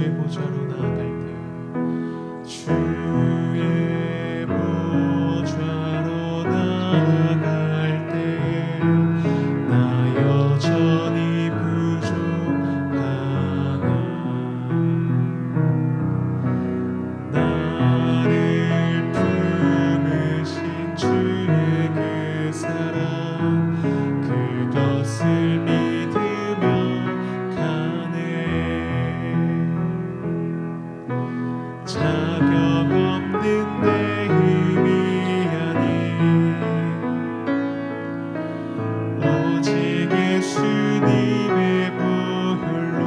주의 보좌로 나아갈 때 주의 보좌로 나아갈 때 나 여전히 부족하나 나를 품으신 주의 그 사랑 그것을 믿으며 가네 자격 없는 내 힘이 아닌 오직 예수님의 보혈로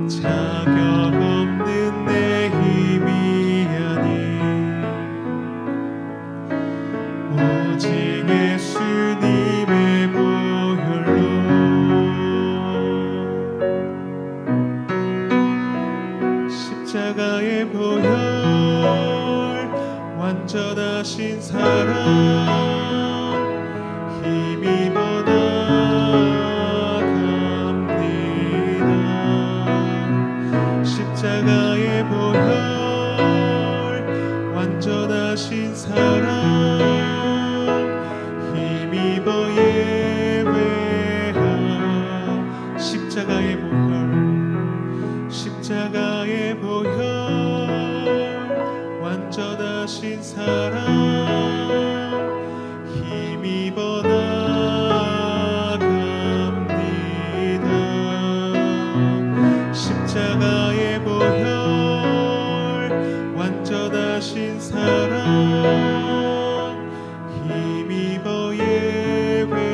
자격 없는 내 힘이 아닌 오직 예수님의 보혈로 십자가의 보혈 완전하신 사랑 힘입어 나갑니다 십자가의 보혈 완전하신 사랑 힘입어 예배하 십자가의 보혈 십자가의 보혈 완전하신 사랑 힘입어 나갑니다 십자가의 보혈 완전하신 사랑 힘입어 예배합니다.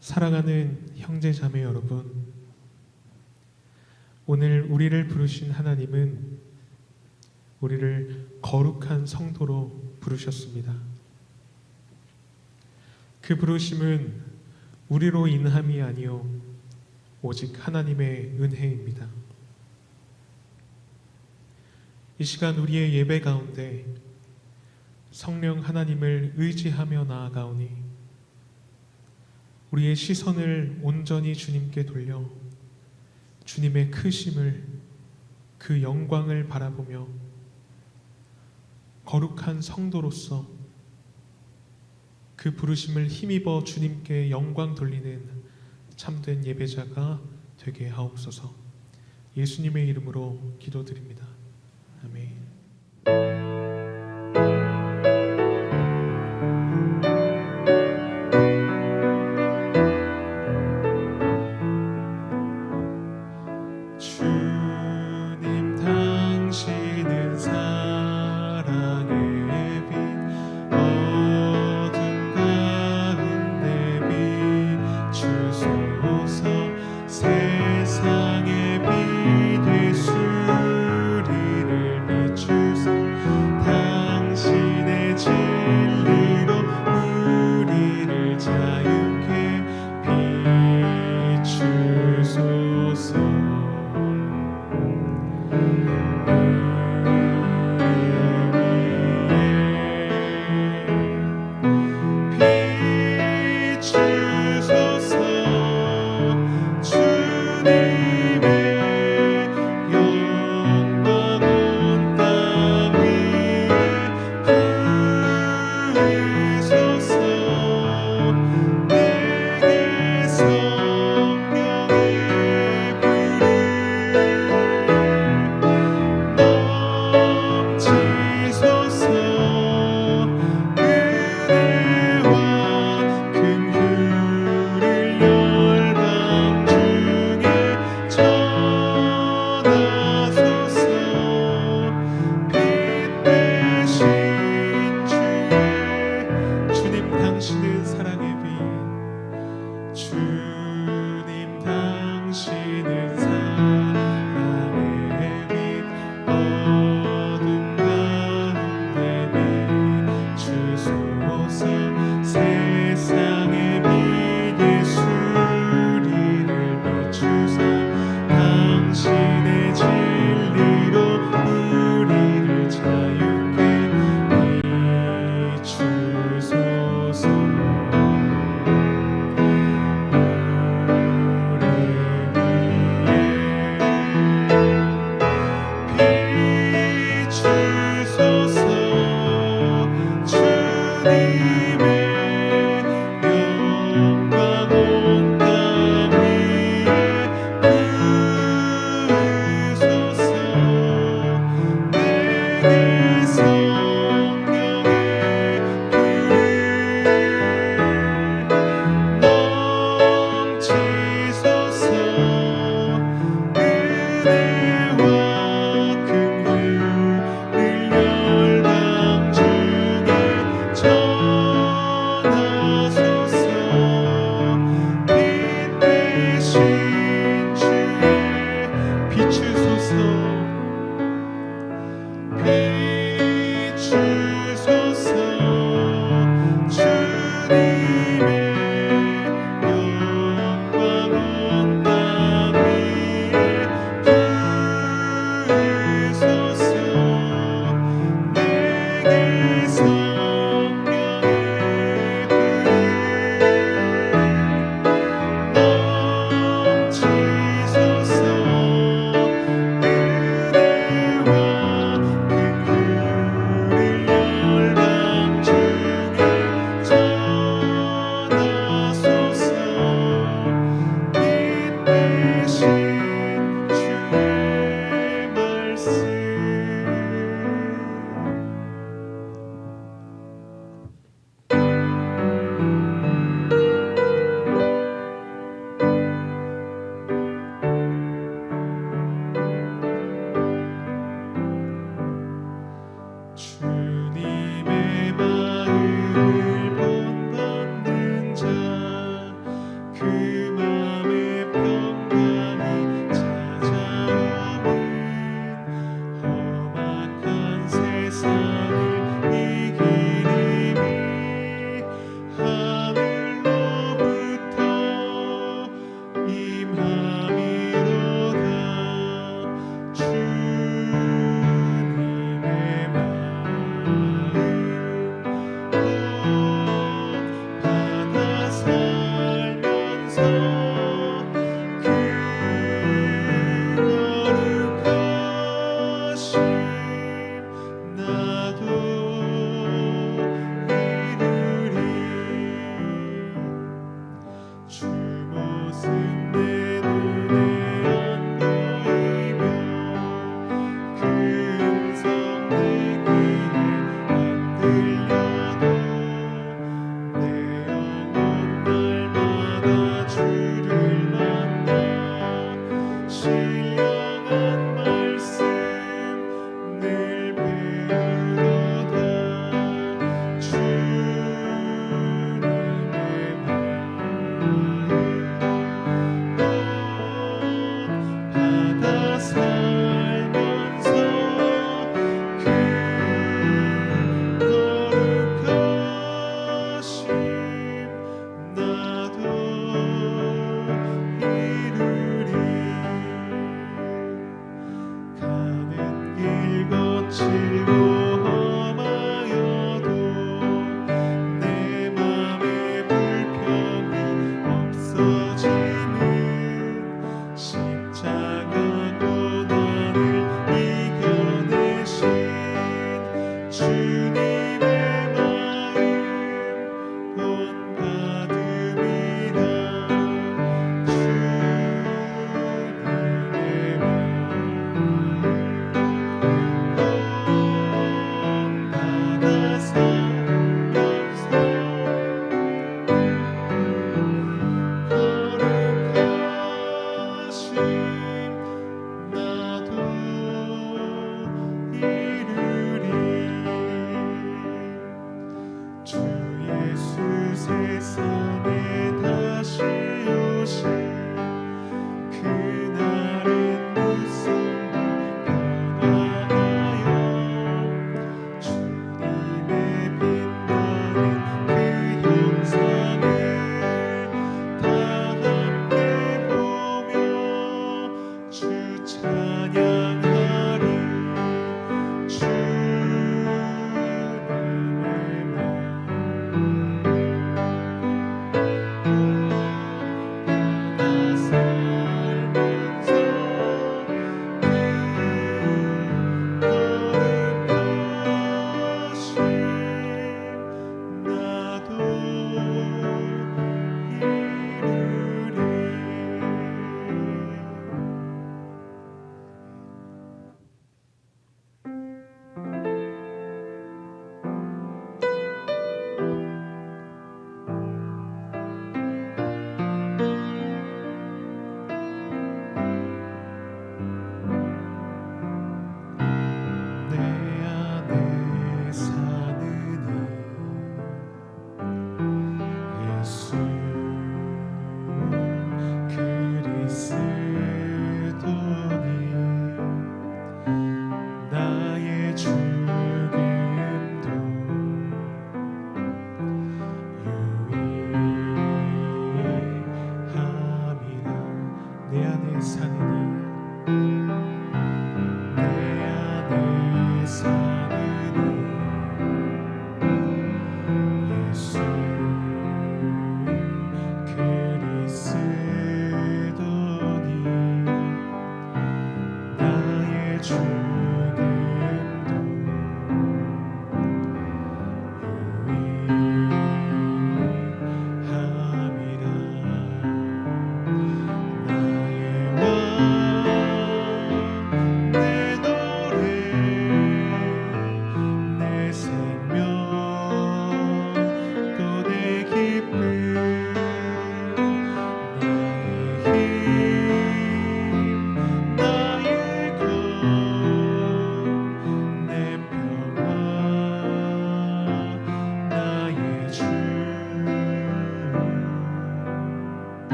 사랑하는 형제 자매 여러분, 오늘 우리를 부르신 하나님은 우리를 거룩한 성도로 부르셨습니다. 그 부르심은 우리로 인함이 아니요 오직 하나님의 은혜입니다. 이 시간 우리의 예배 가운데 성령 하나님을 의지하며 나아가오니 우리의 시선을 온전히 주님께 돌려 주님의 크심을 그 영광을 바라보며 거룩한 성도로서 그 부르심을 힘입어 주님께 영광 돌리는 참된 예배자가 되게 하옵소서. 예수님의 이름으로 기도드립니다. 아멘. 주님 당신은 사랑의 빛 어둠 가운데 비추소서 세상의 빛 예수리를 비추소서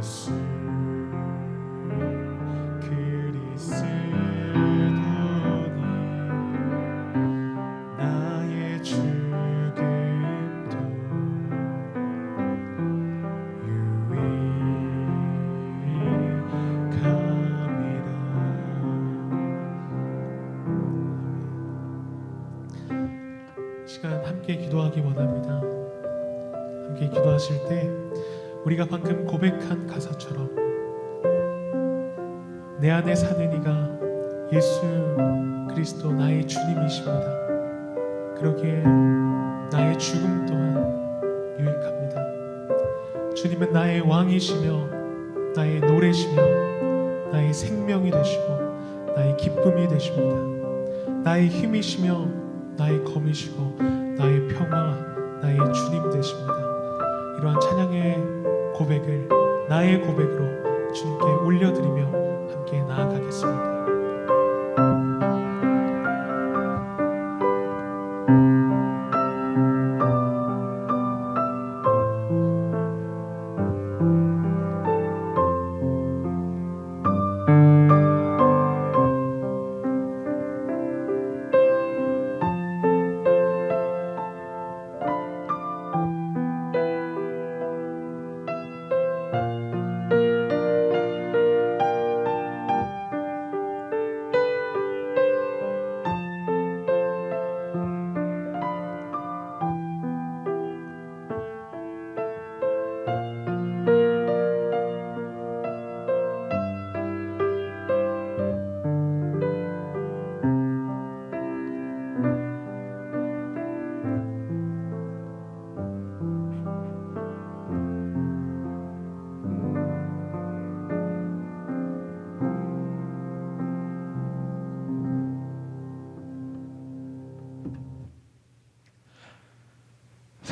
예수 그리스도니 나의 죽음도 유익함이라. 시간 함께 기도하기 원합니다. 함께 기도하실 때 우리가 방금 고백한 가사처럼 내 안에 사는 이가 예수 그리스도 나의 주님이십니다. 그러기에 나의 죽음 또한 유익합니다. 주님은 나의 왕이시며 나의 노래시며 나의 생명이 되시고 나의 기쁨이 되십니다. 나의 힘이시며 나의 검이시고 나의 평화 나의 주님 되십니다. 이러한 찬양의 고백을 나의 고백으로 주님께 올려드리며 함께 나아가겠습니다.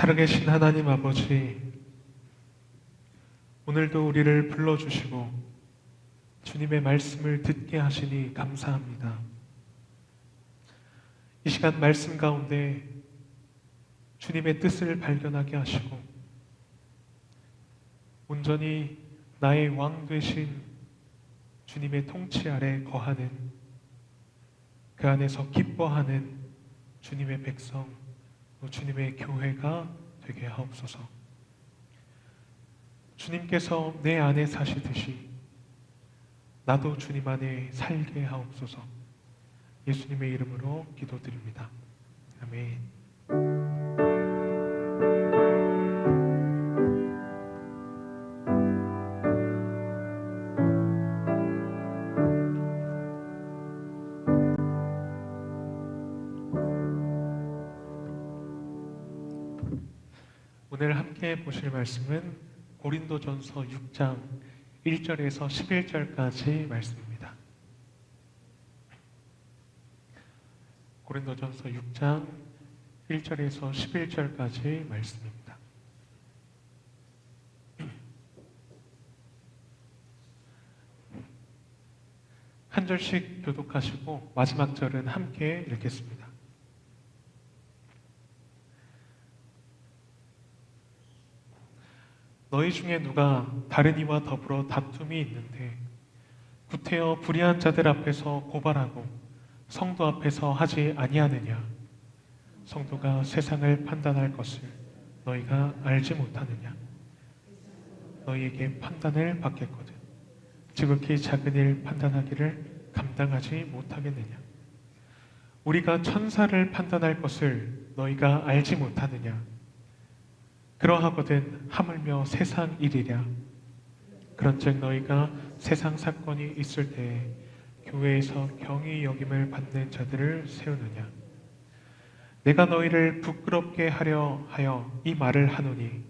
살아계신 하나님 아버지, 오늘도 우리를 불러주시고 주님의 말씀을 듣게 하시니 감사합니다. 이 시간 말씀 가운데 주님의 뜻을 발견하게 하시고 온전히 나의 왕 되신 주님의 통치 아래 거하는, 그 안에서 기뻐하는 주님의 백성, 주님의 교회가 되게 하옵소서. 주님께서 내 안에 사시듯이 나도 주님 안에 살게 하옵소서. 예수님의 이름으로 기도드립니다. 아멘. 오늘 함께 보실 말씀은 고린도전서 6장 1절에서 11절까지 말씀입니다. 고린도전서 6장 1절에서 11절까지 말씀입니다. 한 절씩 교독하시고 마지막 절은 함께 읽겠습니다. 너희 중에 누가 다른 이와 더불어 다툼이 있는데 구태여 불의한 자들 앞에서 고발하고 성도 앞에서 하지 아니하느냐? 성도가 세상을 판단할 것을 너희가 알지 못하느냐? 너희에게 판단을 받겠거든 지극히 작은 일 판단하기를 감당하지 못하겠느냐? 우리가 천사를 판단할 것을 너희가 알지 못하느냐? 그러하거든 하물며 세상 일이랴. 그런즉 너희가 세상 사건이 있을 때에 교회에서 경히 여김을 받는 자들을 세우느냐? 내가 너희를 부끄럽게 하려 하여 이 말을 하노니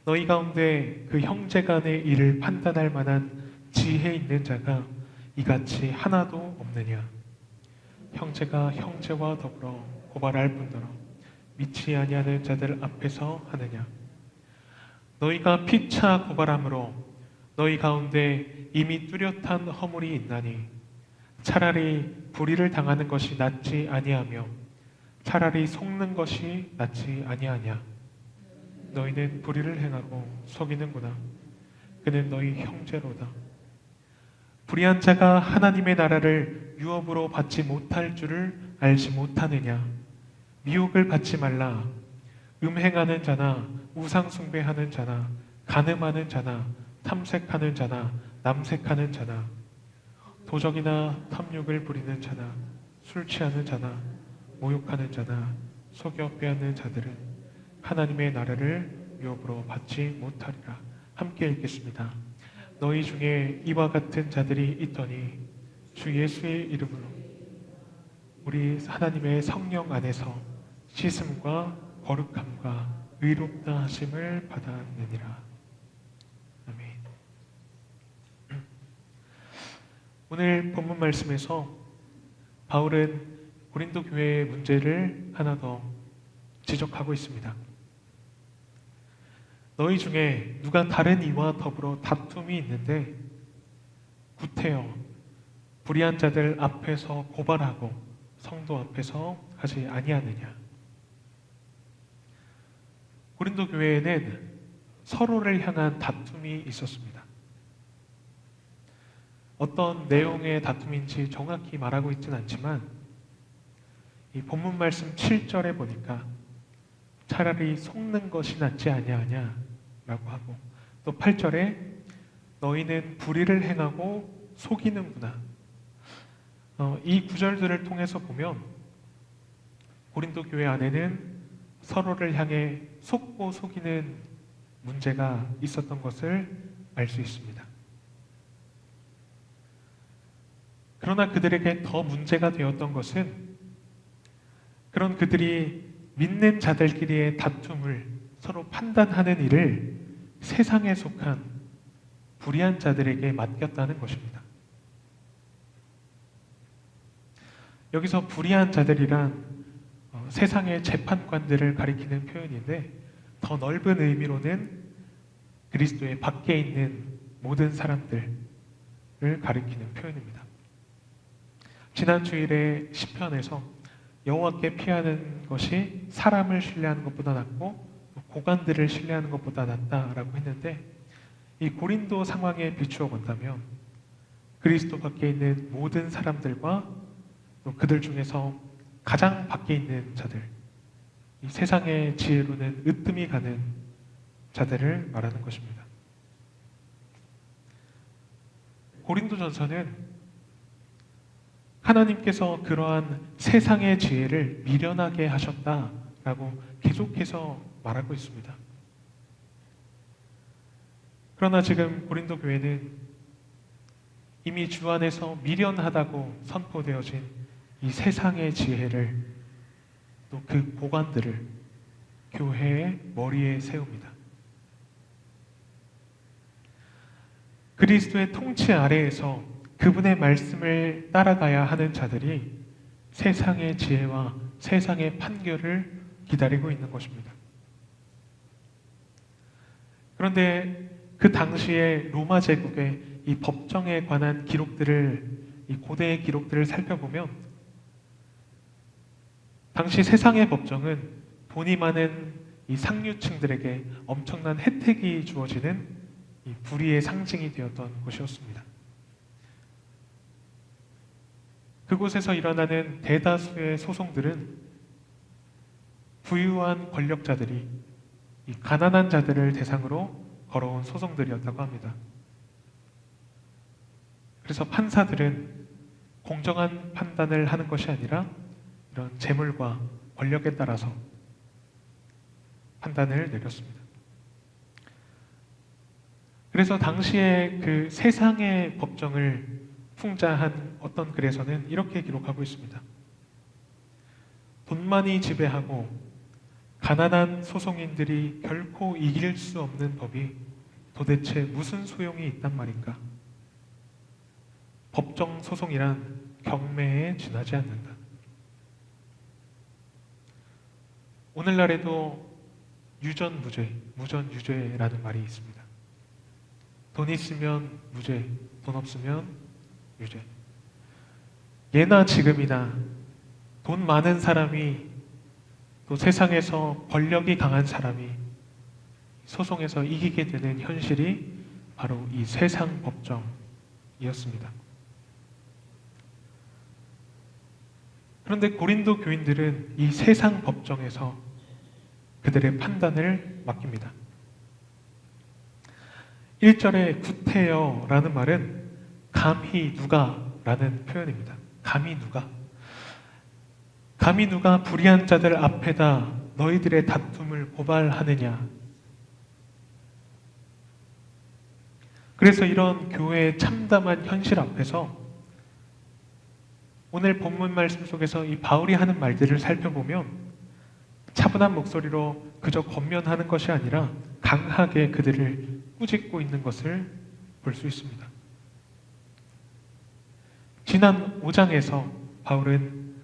너희 가운데 그 형제 간의 일을 판단할 만한 지혜 있는 자가 이같이 하나도 없느냐? 형제가 형제와 더불어 고발할 뿐더러 믿지 아니하는 자들 앞에서 하느냐? 너희가 피차 고발함으로 너희 가운데 이미 뚜렷한 허물이 있나니 차라리 불의를 당하는 것이 낫지 아니하며 차라리 속는 것이 낫지 아니하냐? 너희는 불의를 행하고 속이는구나. 그는 너희 형제로다. 불의한 자가 하나님의 나라를 유업으로 받지 못할 줄을 알지 못하느냐. 미혹을 받지 말라. 음행하는 자나 우상 숭배하는 자나 간음하는 자나 탐색하는 자나 남색하는 자나 도적이나 탐욕을 부리는 자나 술 취하는 자나 모욕하는 자나 속여 빼앗는 자들은 하나님의 나라를 유업으로 받지 못하리라. 함께 읽겠습니다. 너희 중에 이와 같은 자들이 있더니 주 예수의 이름으로 우리 하나님의 성령 안에서 씻음과 거룩함과 의롭다 하심을 받아내니라. 아멘. 오늘 본문 말씀에서 바울은 고린도 교회의 문제를 하나 더 지적하고 있습니다. 너희 중에 누가 다른 이와 더불어 다툼이 있는데 구태여 불의한 자들 앞에서 고발하고 성도 앞에서 하지 아니하느냐. 고린도 교회에는 서로를 향한 다툼이 있었습니다. 어떤 내용의 다툼인지 정확히 말하고 있지는 않지만 이 본문 말씀 7절에 보니까 차라리 속는 것이 낫지 아니하냐 라고 하고, 또 8절에 너희는 불의를 행하고 속이는구나. 이 구절들을 통해서 보면 고린도 교회 안에는 서로를 향해 속고 속이는 문제가 있었던 것을 알 수 있습니다. 그러나 그들에게 더 문제가 되었던 것은 그런 그들이 믿는 자들끼리의 다툼을 서로 판단하는 일을 세상에 속한 불의한 자들에게 맡겼다는 것입니다. 여기서 불의한 자들이란 세상의 재판관들을 가리키는 표현인데 더 넓은 의미로는 그리스도의 밖에 있는 모든 사람들을 가리키는 표현입니다. 지난 주일에 시편에서 여호와께 피하는 것이 사람을 신뢰하는 것보다 낫고 고관들을 신뢰하는 것보다 낫다라고 했는데, 이 고린도 상황에 비추어 본다면 그리스도 밖에 있는 모든 사람들과 또 그들 중에서 가장 밖에 있는 자들, 이 세상의 지혜로는 으뜸이 가는 자들을 말하는 것입니다. 고린도전서는 하나님께서 그러한 세상의 지혜를 미련하게 하셨다라고 계속해서 말하고 있습니다. 그러나 지금 고린도 교회는 이미 주 안에서 미련하다고 선포되어진 이 세상의 지혜를, 또 그 고관들을 교회의 머리에 세웁니다. 그리스도의 통치 아래에서 그분의 말씀을 따라가야 하는 자들이 세상의 지혜와 세상의 판결을 기다리고 있는 것입니다. 그런데 그 당시에 로마 제국의 이 법정에 관한 기록들을, 이 고대의 기록들을 살펴보면 당시 세상의 법정은 돈이 많은 이 상류층들에게 엄청난 혜택이 주어지는 이 불의의 상징이 되었던 곳이었습니다. 그곳에서 일어나는 대다수의 소송들은 부유한 권력자들이 이 가난한 자들을 대상으로 걸어온 소송들이었다고 합니다. 그래서 판사들은 공정한 판단을 하는 것이 아니라 이런 재물과 권력에 따라서 판단을 내렸습니다. 그래서 당시에 그 세상의 법정을 풍자한 어떤 글에서는 이렇게 기록하고 있습니다. 돈만이 지배하고 가난한 소송인들이 결코 이길 수 없는 법이 도대체 무슨 소용이 있단 말인가? 법정 소송이란 경매에 지나지 않는다. 오늘날에도 유전무죄, 무전유죄라는 말이 있습니다. 돈 있으면 무죄, 돈 없으면 유죄. 예나 지금이나 돈 많은 사람이, 또 세상에서 권력이 강한 사람이 소송에서 이기게 되는 현실이 바로 이 세상 법정이었습니다. 그런데 고린도 교인들은 이 세상 법정에서 그들의 판단을 맡깁니다. 1절에 구태여라는 말은 감히 누가 라는 표현입니다. 감히 누가? 감히 누가 불의한 자들 앞에다 너희들의 다툼을 고발하느냐? 그래서 이런 교회의 참담한 현실 앞에서 오늘 본문 말씀 속에서 이 바울이 하는 말들을 살펴보면 차분한 목소리로 그저 권면하는 것이 아니라 강하게 그들을 꾸짖고 있는 것을 볼 수 있습니다. 지난 5장에서 바울은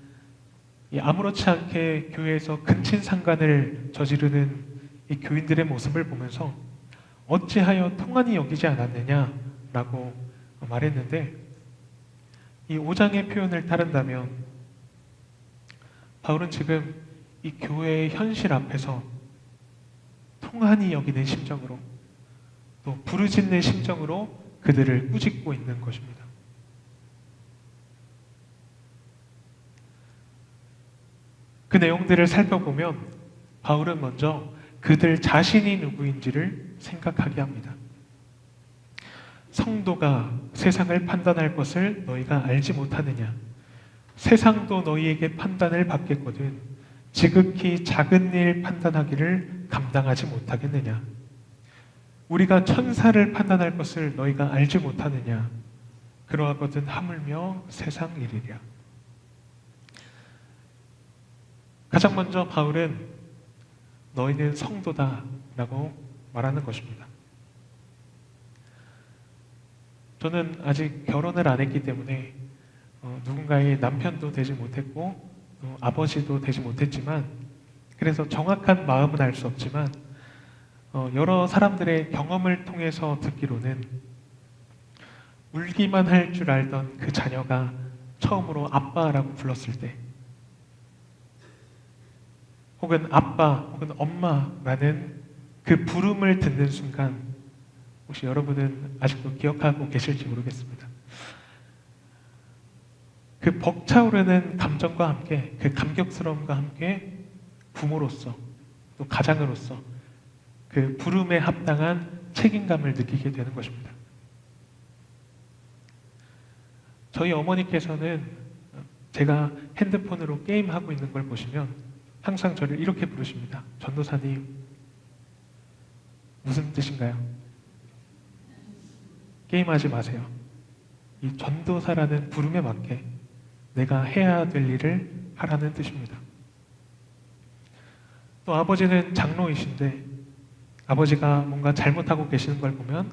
아무렇지 않게 교회에서 근친상간을 저지르는 이 교인들의 모습을 보면서 어찌하여 통한이 여기지 않았느냐라고 말했는데, 이 5장의 표현을 따른다면 바울은 지금 이 교회의 현실 앞에서 통한이 여기는 심정으로, 또 부르짖는 심정으로 그들을 꾸짖고 있는 것입니다. 그 내용들을 살펴보면 바울은 먼저 그들 자신이 누구인지를 생각하게 합니다. 성도가 세상을 판단할 것을 너희가 알지 못하느냐? 세상도 너희에게 판단을 받겠거든 지극히 작은 일 판단하기를 감당하지 못하겠느냐? 우리가 천사를 판단할 것을 너희가 알지 못하느냐? 그러하거든 하물며 세상 일이랴. 가장 먼저 바울은 너희는 성도다라고 말하는 것입니다. 저는 아직 결혼을 안 했기 때문에 누군가의 남편도 되지 못했고 또 아버지도 되지 못했지만, 그래서 정확한 마음은 알 수 없지만 여러 사람들의 경험을 통해서 듣기로는 울기만 할 줄 알던 그 자녀가 처음으로 아빠라고 불렀을 때, 혹은 아빠 혹은 엄마라는 그 부름을 듣는 순간, 혹시 여러분은 아직도 기억하고 계실지 모르겠습니다. 그 벅차오르는 감정과 함께, 그 감격스러움과 함께 부모로서 또 가장으로서 그 부름에 합당한 책임감을 느끼게 되는 것입니다. 저희 어머니께서는 제가 핸드폰으로 게임하고 있는 걸 보시면 항상 저를 이렇게 부르십니다. 전도사님, 무슨 뜻인가요? 게임하지 마세요. 이 전도사라는 부름에 맞게 내가 해야 될 일을 하라는 뜻입니다. 또 아버지는 장로이신데 아버지가 뭔가 잘못하고 계시는 걸 보면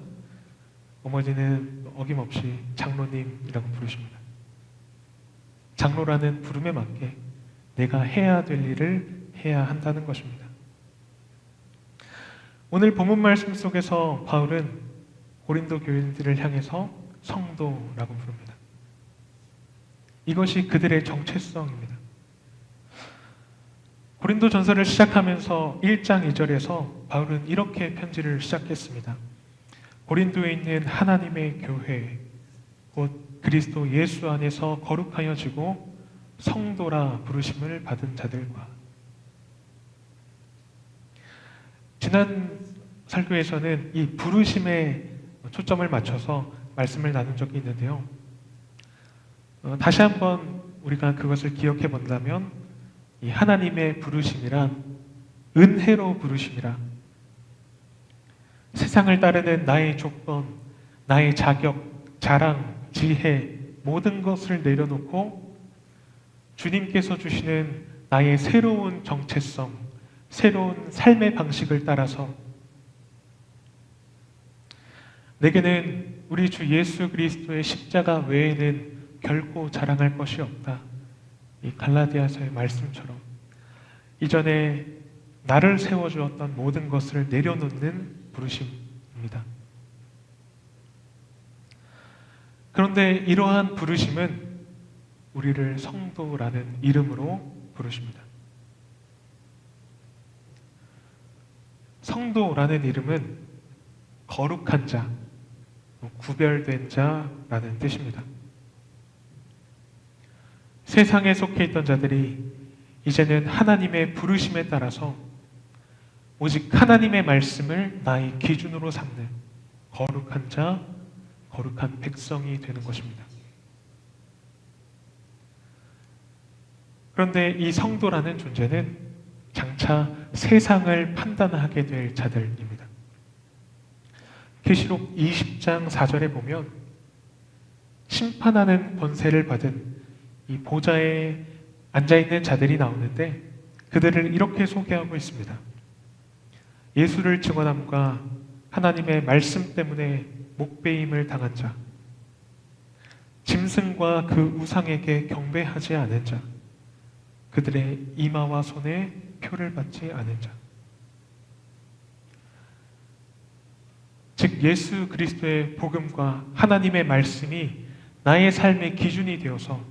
어머니는 어김없이 장로님이라고 부르십니다. 장로라는 부름에 맞게 내가 해야 될 일을 해야 한다는 것입니다. 오늘 본문 말씀 속에서 바울은 고린도 교인들을 향해서 성도라고 부릅니다. 이것이 그들의 정체성입니다. 고린도 전서를 시작하면서 1장 2절에서 바울은 이렇게 편지를 시작했습니다. 고린도에 있는 하나님의 교회, 곧 그리스도 예수 안에서 거룩하여지고 성도라 부르심을 받은 자들과. 지난 설교에서는 이 부르심에 초점을 맞춰서 말씀을 나눈 적이 있는데요. 다시 한번 우리가 그것을 기억해 본다면 이 하나님의 부르심이란 은혜로 부르심이라, 세상을 따르는 나의 조건, 나의 자격, 자랑, 지혜 모든 것을 내려놓고 주님께서 주시는 나의 새로운 정체성, 새로운 삶의 방식을 따라서 내게는 우리 주 예수 그리스도의 십자가 외에는 결코 자랑할 것이 없다. 이 갈라디아서의 말씀처럼 이전에 나를 세워주었던 모든 것을 내려놓는 부르심입니다. 그런데 이러한 부르심은 우리를 성도라는 이름으로 부르십니다. 성도라는 이름은 거룩한 자, 또 구별된 자라는 뜻입니다. 세상에 속해 있던 자들이 이제는 하나님의 부르심에 따라서 오직 하나님의 말씀을 나의 기준으로 삼는 거룩한 자, 거룩한 백성이 되는 것입니다. 그런데 이 성도라는 존재는 장차 세상을 판단하게 될 자들입니다. 계시록 20장 4절에 보면 심판하는 권세를 받은 이 보좌에 앉아있는 자들이 나오는데 그들을 이렇게 소개하고 있습니다. 예수를 증언함과 하나님의 말씀 때문에 목배임을 당한 자, 짐승과 그 우상에게 경배하지 않은 자, 그들의 이마와 손에 표를 받지 않은 자. 즉 예수 그리스도의 복음과 하나님의 말씀이 나의 삶의 기준이 되어서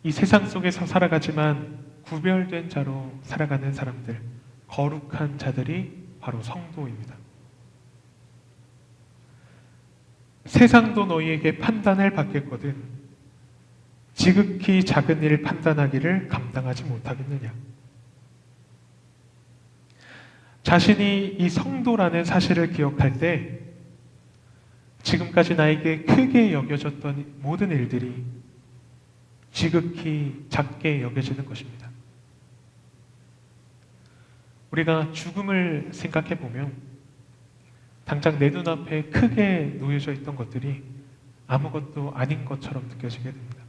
이 세상 속에서 살아가지만 구별된 자로 살아가는 사람들, 거룩한 자들이 바로 성도입니다. 세상도 너희에게 판단을 받겠거든 지극히 작은 일을 판단하기를 감당하지 못하겠느냐. 자신이 이 성도라는 사실을 기억할 때 지금까지 나에게 크게 여겨졌던 모든 일들이 지극히 작게 여겨지는 것입니다. 우리가 죽음을 생각해 보면 당장 내 눈앞에 크게 놓여져 있던 것들이 아무것도 아닌 것처럼 느껴지게 됩니다.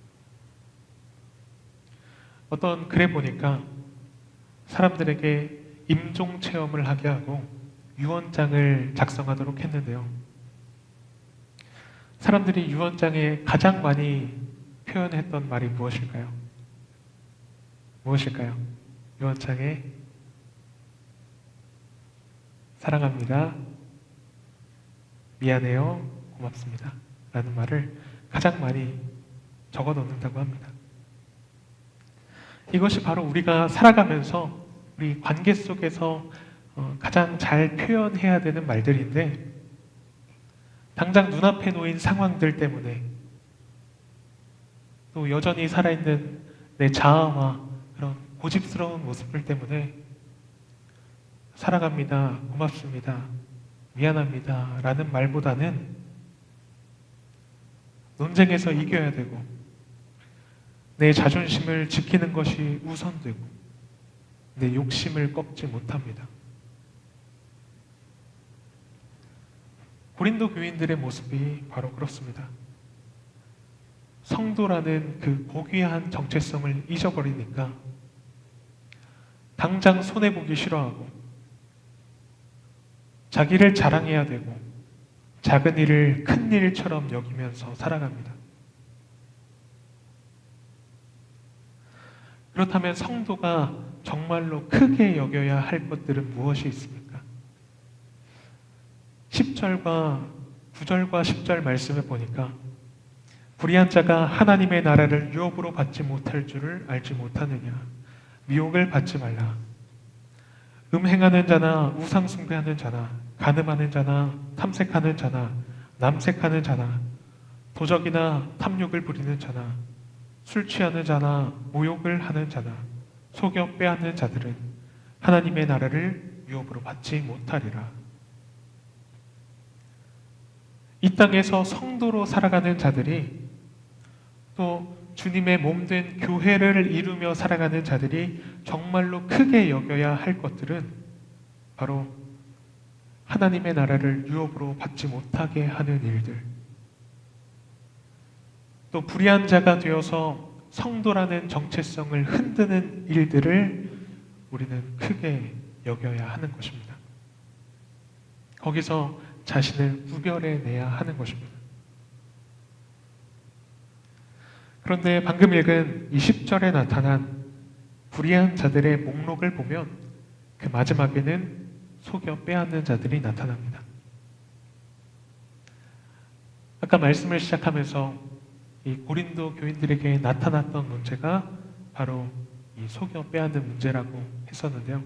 어떤 글에 보니까 사람들에게 임종 체험을 하게 하고 유언장을 작성하도록 했는데요. 사람들이 유언장에 가장 많이 표현했던 말이 무엇일까요? 무엇일까요? 유언장에 사랑합니다, 미안해요, 고맙습니다 라는 말을 가장 많이 적어 놓는다고 합니다. 이것이 바로 우리가 살아가면서 우리 관계 속에서 가장 잘 표현해야 되는 말들인데 당장 눈앞에 놓인 상황들 때문에 또 여전히 살아있는 내 자아와 그런 고집스러운 모습들 때문에 사랑합니다, 고맙습니다, 미안합니다 라는 말보다는 논쟁에서 이겨야 되고 내 자존심을 지키는 것이 우선되고 내 욕심을 꺾지 못합니다. 고린도 교인들의 모습이 바로 그렇습니다. 성도라는 그 고귀한 정체성을 잊어버리니까 당장 손해보기 싫어하고 자기를 자랑해야 되고 작은 일을 큰 일처럼 여기면서 살아갑니다. 그렇다면 성도가 정말로 크게 여겨야 할 것들은 무엇이 있습니까? 10절과 9절과 10절 말씀을 보니까 불의한 자가 하나님의 나라를 유업으로 받지 못할 줄을 알지 못하느냐. 미혹을 받지 말라. 음행하는 자나 우상 숭배하는 자나 간음하는 자나 탐색하는 자나 남색하는 자나 도적이나 탐욕을 부리는 자나 술 취하는 자나 모욕을 하는 자나 속여 빼앗는 자들은 하나님의 나라를 유업으로 받지 못하리라. 이 땅에서 성도로 살아가는 자들이 또 주님의 몸된 교회를 이루며 살아가는 자들이 정말로 크게 여겨야 할 것들은 바로 하나님의 나라를 유업으로 받지 못하게 하는 일들, 또 불의한 자가 되어서 성도라는 정체성을 흔드는 일들을 우리는 크게 여겨야 하는 것입니다. 거기서 자신을 구별해내야 하는 것입니다. 그런데 방금 읽은 20절에 나타난 불의한 자들의 목록을 보면 그 마지막에는 속여 빼앗는 자들이 나타납니다. 아까 말씀을 시작하면서 이 고린도 교인들에게 나타났던 문제가 바로 이 속여 빼앗는 문제라고 했었는데요.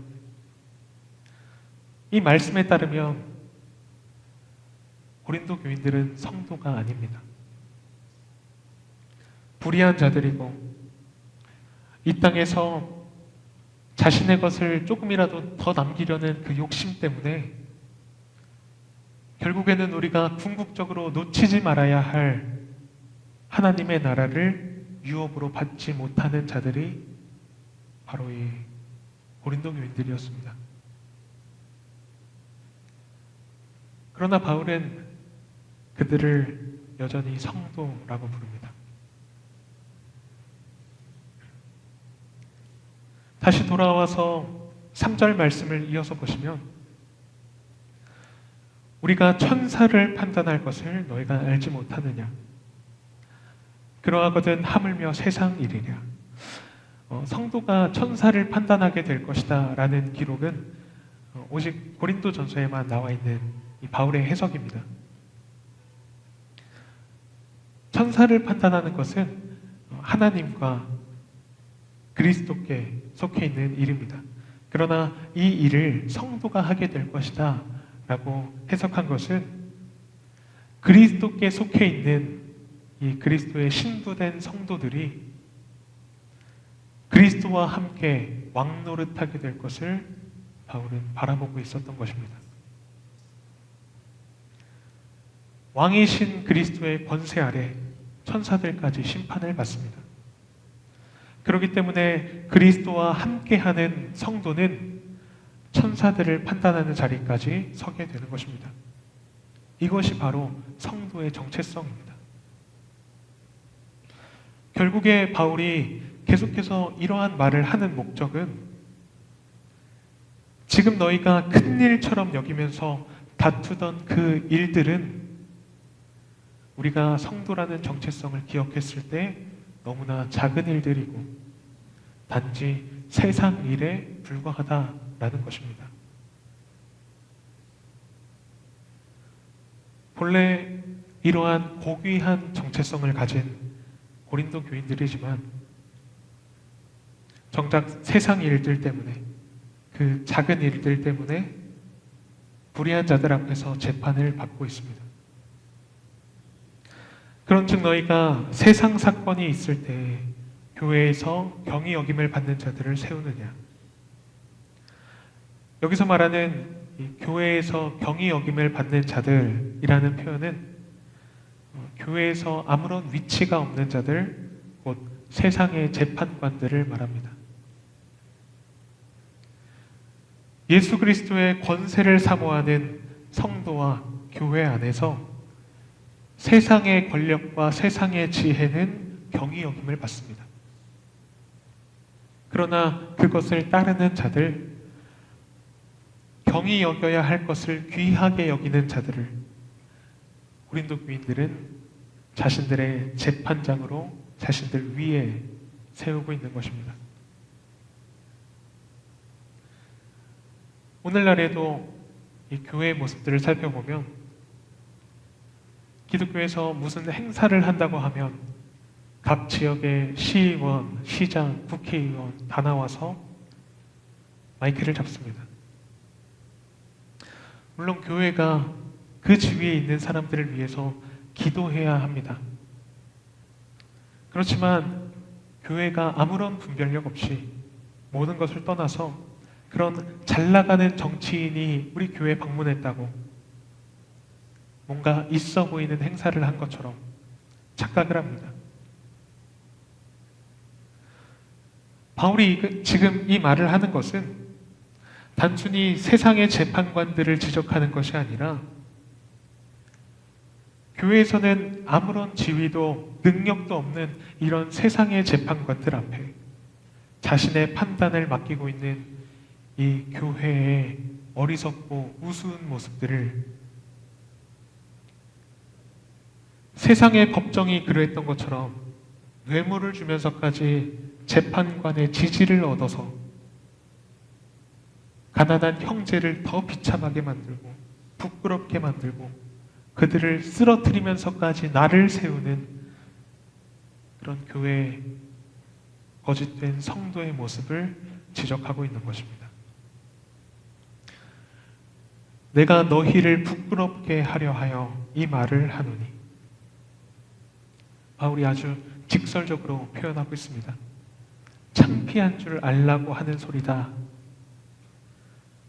이 말씀에 따르면 고린도 교인들은 성도가 아닙니다. 불의한 자들이고 이 땅에서 자신의 것을 조금이라도 더 남기려는 그 욕심 때문에 결국에는 우리가 궁극적으로 놓치지 말아야 할 하나님의 나라를 유업으로 받지 못하는 자들이 바로 이 고린도 교인들이었습니다. 그러나 바울은 그들을 여전히 성도라고 부릅니다. 다시 돌아와서 3절 말씀을 이어서 보시면 우리가 천사를 판단할 것을 너희가 알지 못하느냐 그러하거든 하물며 세상 일이랴. 성도가 천사를 판단하게 될 것이다 라는 기록은 오직 고린도 전서에만 나와 있는 이 바울의 해석입니다. 천사를 판단하는 것은 하나님과 그리스도께 속해 있는 일입니다. 그러나 이 일을 성도가 하게 될 것이다 라고 해석한 것은 그리스도께 속해 있는 이 그리스도의 신부된 성도들이 그리스도와 함께 왕노릇하게 될 것을 바울은 바라보고 있었던 것입니다. 왕이신 그리스도의 권세 아래 천사들까지 심판을 받습니다. 그렇기 때문에 그리스도와 함께하는 성도는 천사들을 판단하는 자리까지 서게 되는 것입니다. 이것이 바로 성도의 정체성입니다. 결국에 바울이 계속해서 이러한 말을 하는 목적은 지금 너희가 큰 일처럼 여기면서 다투던 그 일들은 우리가 성도라는 정체성을 기억했을 때 너무나 작은 일들이고 단지 세상 일에 불과하다라는 것입니다. 본래 이러한 고귀한 정체성을 가진 고린도 교인들이지만 정작 세상 일들 때문에 그 작은 일들 때문에 불의한 자들 앞에서 재판을 받고 있습니다. 그런즉 너희가 세상 사건이 있을 때 교회에서 경히 여김을 받는 자들을 세우느냐. 여기서 말하는 이 교회에서 경히 여김을 받는 자들이라는 표현은 교회에서 아무런 위치가 없는 자들, 곧 세상의 재판관들을 말합니다. 예수 그리스도의 권세를 사모하는 성도와 교회 안에서 세상의 권력과 세상의 지혜는 경히 여김을 받습니다. 그러나 그것을 따르는 자들, 경히 여겨야 할 것을 귀하게 여기는 자들을 고린도 교인들은 자신들의 재판장으로 자신들 위에 세우고 있는 것입니다. 오늘날에도 이 교회의 모습들을 살펴보면 기독교에서 무슨 행사를 한다고 하면 각 지역의 시의원, 시장, 국회의원 다 나와서 마이크를 잡습니다. 물론 교회가 그 지위에 있는 사람들을 위해서 기도해야 합니다. 그렇지만 교회가 아무런 분별력 없이 모든 것을 떠나서 그런 잘 나가는 정치인이 우리 교회에 방문했다고 뭔가 있어 보이는 행사를 한 것처럼 착각을 합니다. 바울이 지금 이 말을 하는 것은 단순히 세상의 재판관들을 지적하는 것이 아니라 교회에서는 아무런 지위도 능력도 없는 이런 세상의 재판관들 앞에 자신의 판단을 맡기고 있는 이 교회의 어리석고 우스운 모습들을 세상의 법정이 그러했던 것처럼 뇌물을 주면서까지 재판관의 지지를 얻어서 가난한 형제를 더 비참하게 만들고 부끄럽게 만들고 그들을 쓰러뜨리면서까지 나를 세우는 그런 교회의 거짓된 성도의 모습을 지적하고 있는 것입니다. 내가 너희를 부끄럽게 하려 하여 이 말을 하노니. 바울이 아주 직설적으로 표현하고 있습니다. 창피한 줄 알라고 하는 소리다.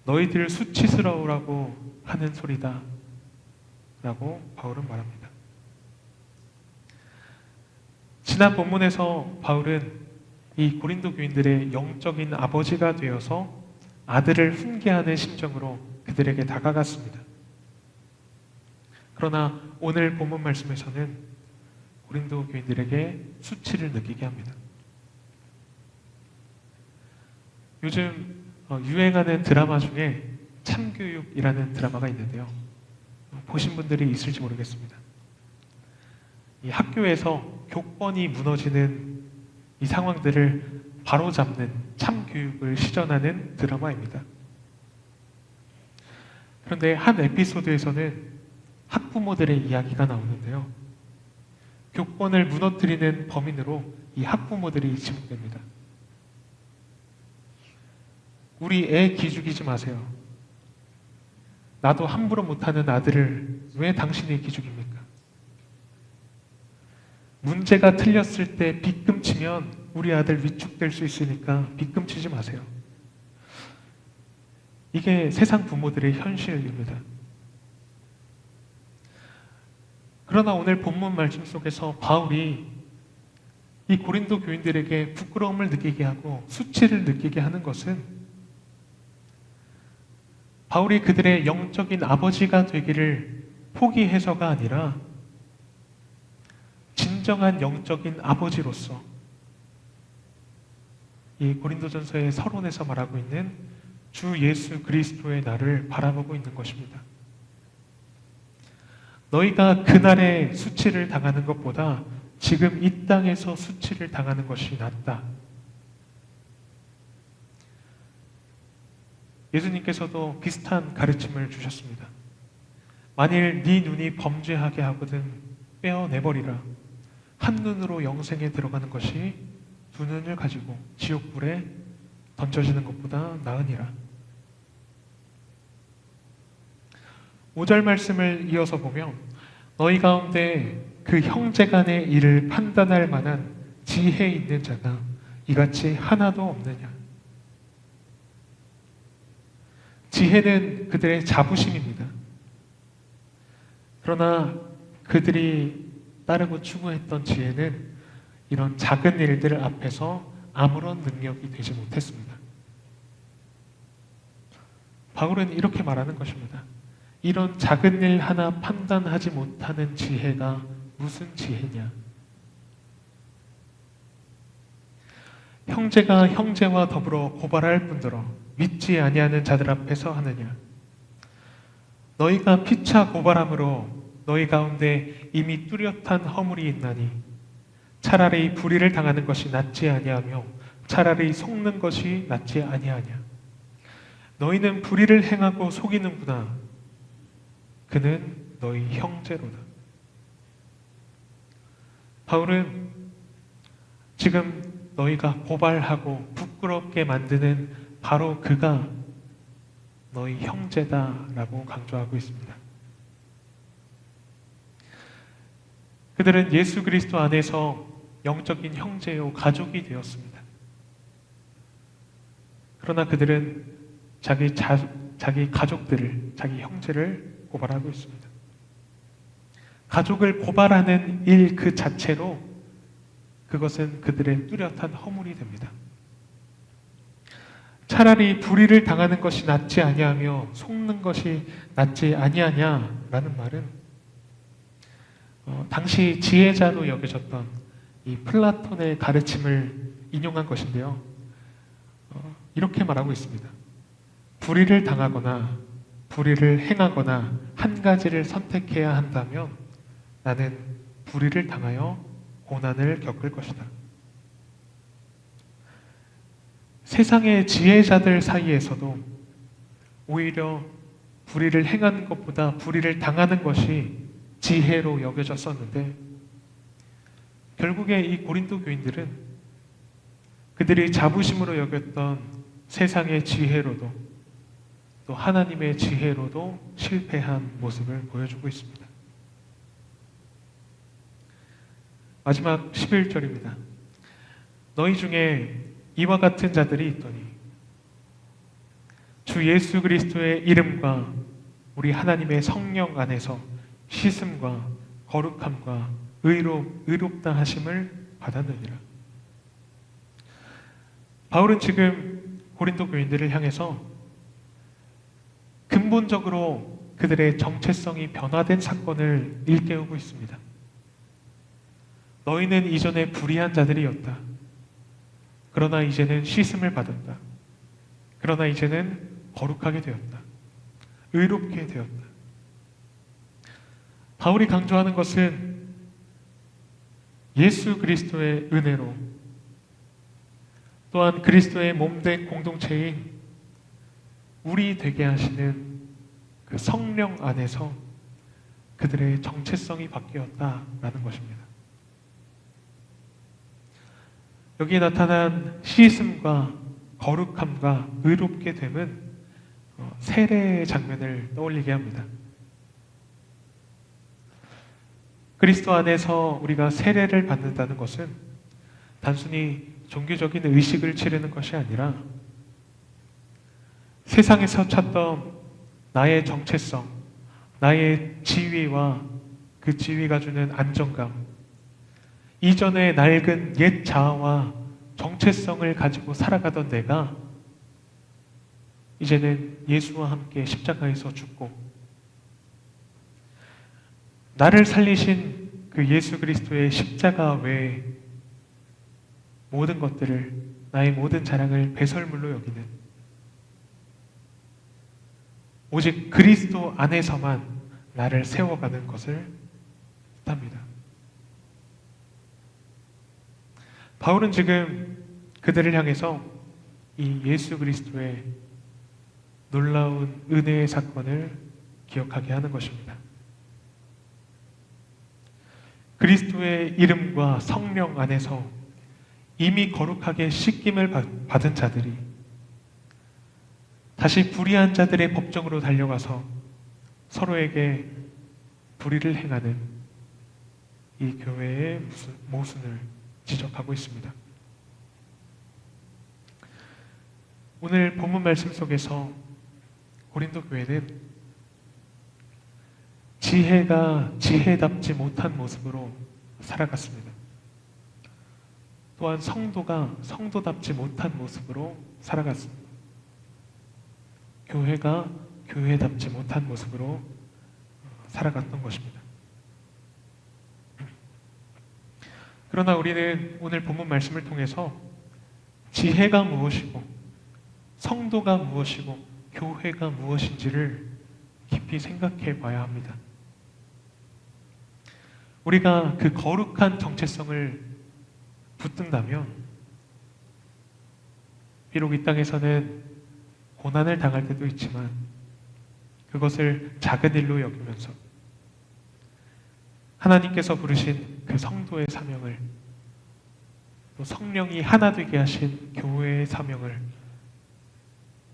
너희들 수치스러우라고 하는 소리다. 라고 바울은 말합니다. 지난 본문에서 바울은 이 고린도 교인들의 영적인 아버지가 되어서 아들을 훈계하는 심정으로 그들에게 다가갔습니다. 그러나 오늘 본문 말씀에서는 고린도 교인들에게 수치를 느끼게 합니다. 요즘 유행하는 드라마 중에 참교육이라는 드라마가 있는데요. 보신 분들이 있을지 모르겠습니다. 이 학교에서 교권이 무너지는 이 상황들을 바로잡는 참교육을 시전하는 드라마입니다. 그런데 한 에피소드에서는 학부모들의 이야기가 나오는데요. 교권을 무너뜨리는 범인으로 이 학부모들이 지목됩니다. 우리 애 기죽이지 마세요. 나도 함부로 못하는 아들을 왜 당신이 기죽입니까? 문제가 틀렸을 때 빗금치면 우리 아들 위축될 수 있으니까 빗금치지 마세요. 이게 세상 부모들의 현실입니다. 그러나 오늘 본문 말씀 속에서 바울이 이 고린도 교인들에게 부끄러움을 느끼게 하고 수치를 느끼게 하는 것은 바울이 그들의 영적인 아버지가 되기를 포기해서가 아니라 진정한 영적인 아버지로서 이 고린도전서의 서론에서 말하고 있는 주 예수 그리스도의 나를 바라보고 있는 것입니다. 너희가 그날의 수치를 당하는 것보다 지금 이 땅에서 수치를 당하는 것이 낫다. 예수님께서도 비슷한 가르침을 주셨습니다. 만일 네 눈이 범죄하게 하거든 빼어내버리라. 한 눈으로 영생에 들어가는 것이 두 눈을 가지고 지옥불에 던져지는 것보다 나으니라. 5절 말씀을 이어서 보면 너희 가운데 그 형제 간의 일을 판단할 만한 지혜 있는 자가 이같이 하나도 없느냐. 지혜는 그들의 자부심입니다. 그러나 그들이 따르고 추구했던 지혜는 이런 작은 일들 앞에서 아무런 능력이 되지 못했습니다. 바울은 이렇게 말하는 것입니다. 이런 작은 일 하나 판단하지 못하는 지혜가 무슨 지혜냐? 형제가 형제와 더불어 고발할 뿐더러 믿지 아니하는 자들 앞에서 하느냐? 너희가 피차 고발함으로 너희 가운데 이미 뚜렷한 허물이 있나니 차라리 불의를 당하는 것이 낫지 아니하며 차라리 속는 것이 낫지 아니하냐? 너희는 불의를 행하고 속이는구나. 그는 너희 형제로다. 바울은 지금 너희가 고발하고 부끄럽게 만드는 바로 그가 너희 형제다라고 강조하고 있습니다. 그들은 예수 그리스도 안에서 영적인 형제요 가족이 되었습니다. 그러나 그들은 자기 가족들을, 자기 형제를 고발하고 있습니다. 가족을 고발하는 일 그 자체로 그것은 그들의 뚜렷한 허물이 됩니다. 차라리 불의를 당하는 것이 낫지 아니하며 속는 것이 낫지 아니하냐라는 말은 당시 지혜자로 여겨졌던 이 플라톤의 가르침을 인용한 것인데요. 이렇게 말하고 있습니다. 불의를 당하거나 불의를 행하거나 한 가지를 선택해야 한다면 나는 불의를 당하여 고난을 겪을 것이다. 세상의 지혜자들 사이에서도 오히려 불의를 행하는 것보다 불의를 당하는 것이 지혜로 여겨졌었는데 결국에 이 고린도 교인들은 그들이 자부심으로 여겼던 세상의 지혜로도 또 하나님의 지혜로도 실패한 모습을 보여주고 있습니다. 마지막 11절입니다. 너희 중에 이와 같은 자들이 있더니 주 예수 그리스도의 이름과 우리 하나님의 성령 안에서 씻음과 거룩함과 의롭다 하심을 받았느니라. 바울은 지금 고린도 교인들을 향해서 근본적으로 그들의 정체성이 변화된 사건을 일깨우고 있습니다. 너희는 이전에 불의한 자들이었다. 그러나 이제는 씻음을 받았다. 그러나 이제는 거룩하게 되었다. 의롭게 되었다. 바울이 강조하는 것은 예수 그리스도의 은혜로 또한 그리스도의 몸된 공동체인 우리 되게 하시는 그 성령 안에서 그들의 정체성이 바뀌었다라는 것입니다. 여기에 나타난 씻음과 거룩함과 의롭게 됨은 세례의 장면을 떠올리게 합니다. 그리스도 안에서 우리가 세례를 받는다는 것은 단순히 종교적인 의식을 치르는 것이 아니라 세상에서 찾던 나의 정체성, 나의 지위와 그 지위가 주는 안정감, 이전의 낡은 옛 자아와 정체성을 가지고 살아가던 내가 이제는 예수와 함께 십자가에서 죽고 나를 살리신 그 예수 그리스도의 십자가 외에 모든 것들을, 나의 모든 자랑을 배설물로 여기는 오직 그리스도 안에서만 나를 세워가는 것을 뜻합니다. 바울은 지금 그들을 향해서 이 예수 그리스도의 놀라운 은혜의 사건을 기억하게 하는 것입니다. 그리스도의 이름과 성령 안에서 이미 거룩하게 씻김을 받은 자들이 다시 불의한 자들의 법정으로 달려가서 서로에게 불의를 행하는 이 교회의 모순을 지적하고 있습니다. 오늘 본문 말씀 속에서 고린도 교회는 지혜가 지혜답지 못한 모습으로 살아갔습니다. 또한 성도가 성도답지 못한 모습으로 살아갔습니다. 교회가 교회답지 못한 모습으로 살아갔던 것입니다. 그러나 우리는 오늘 본문 말씀을 통해서 지혜가 무엇이고 성도가 무엇이고 교회가 무엇인지를 깊이 생각해 봐야 합니다. 우리가 그 거룩한 정체성을 붙든다면 비록 이 땅에서는 고난을 당할 때도 있지만 그것을 작은 일로 여기면서 하나님께서 부르신 그 성도의 사명을, 또 성령이 하나 되게 하신 교회의 사명을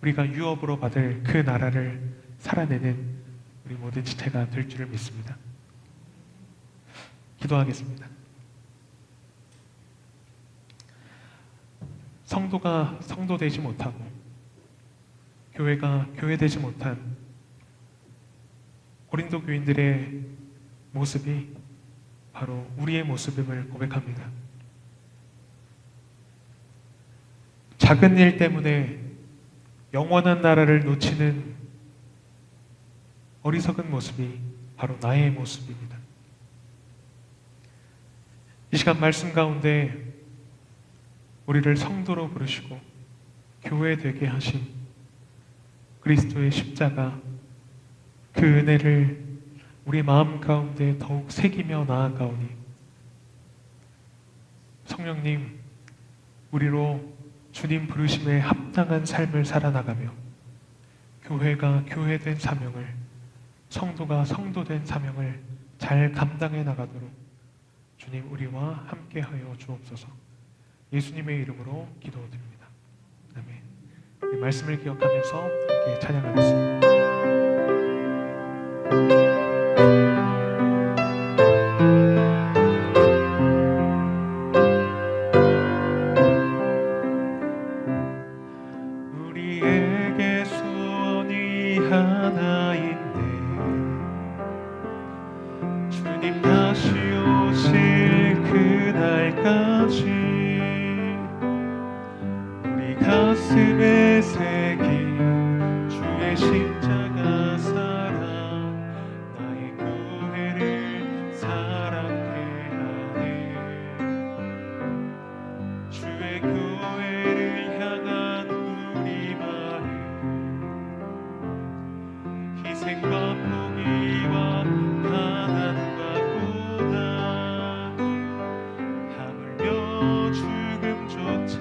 우리가 유업으로 받을 그 나라를 살아내는 우리 모든 지체가 될 줄을 믿습니다. 기도하겠습니다. 성도가 성도되지 못하고 교회가 교회되지 못한 고린도 교인들의 모습이 바로 우리의 모습임을 고백합니다. 작은 일 때문에 영원한 나라를 놓치는 어리석은 모습이 바로 나의 모습입니다. 이 시간 말씀 가운데 우리를 성도로 부르시고 교회 되게 하신 그리스도의 십자가, 그 은혜를 우리 마음 가운데 더욱 새기며 나아가오니 성령님, 우리로 주님 부르심에 합당한 삶을 살아나가며 교회가 교회된 사명을, 성도가 성도된 사명을 잘 감당해 나가도록 주님 우리와 함께하여 주옵소서. 예수님의 이름으로 기도드립니다. 아멘. 우리 말씀을 기억하면서 함께 찬양하겠습니다. 우리에게 소원이 하나인데 주님 다시 오실 그날까지 우리 가슴에 새긴 주의 십자가 사랑 나의 교회를 사랑케 하네. 주의 교회를 향한 우리 마음 희생과 포기와 가난과 고난 하물며 죽음조차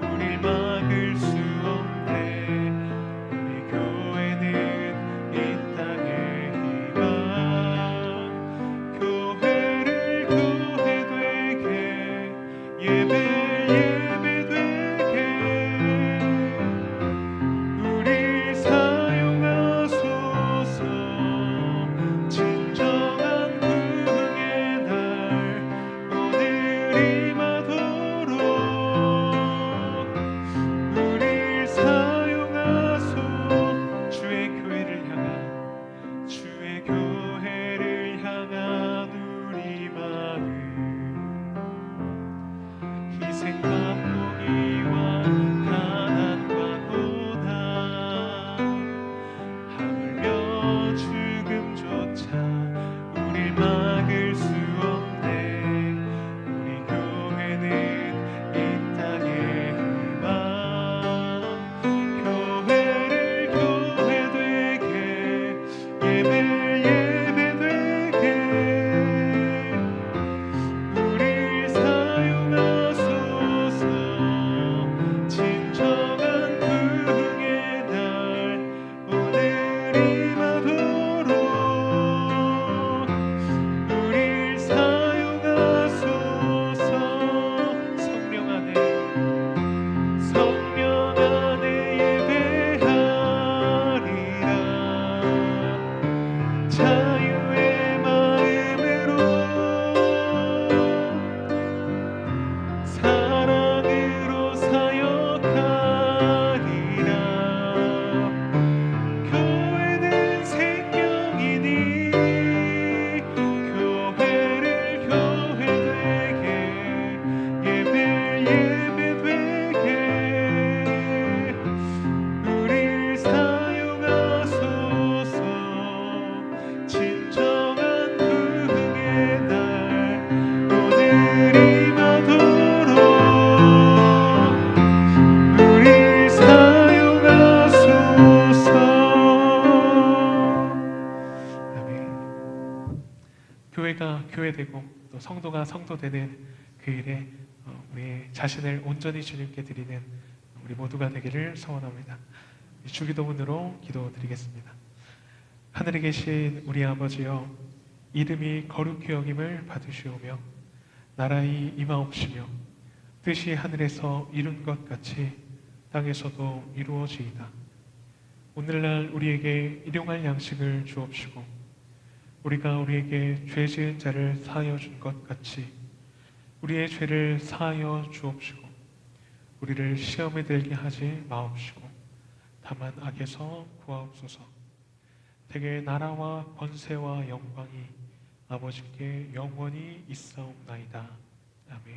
우릴 막을 수 없네. 우리 교회는 이 땅의 희망 교회를 교회 되게 예배 우리 사용하소서. 진정한 부흥의 날 오늘 임하도록 우리 사용하소. 주의 교회를 향한 우리 마음 희생과 포기와 가난과 고난 하물며 죽음조차 우릴 막을 수 없네. 우리 교회는 이 땅의 희망 교회를 교회 되게 예배 되게 우릴 사용하소서. 진정한 부흥의 날 오늘 임하도록 우릴 사용하소서. 성령 안에 예배하리라. 자유의 마음으로 사랑으로 사역하리라. 교회는 생명이니 교회를 교회 되게 예배 되게 우릴 사용하소서. 진정한 부흥의 날 오늘 임하도록 우릴 사용하소서. 아멘. 교회가 교회되고 또 성도가 성도되는 그 일에 우리 자신을 온전히 주님께 드리는 우리 모두가 되기를 소원합니다. 주기도문으로 기도드리겠습니다. 하늘에 계신 우리 아버지여, 이름이 거룩히 여김을 받으시오며 나라의 임하옵시며 뜻이 하늘에서 이룬 것 같이 땅에서도 이루어지이다. 오늘날 우리에게 일용할 양식을 주옵시고 우리가 우리에게 죄 지은 자를 사하여 준 것 같이 우리의 죄를 사하여 주옵시고 우리를 시험에 들게 하지 마옵시고 다만 악에서 구하옵소서. 대개 나라와 권세와 영광이 아버지께 영원히 있사옵나이다. 아멘.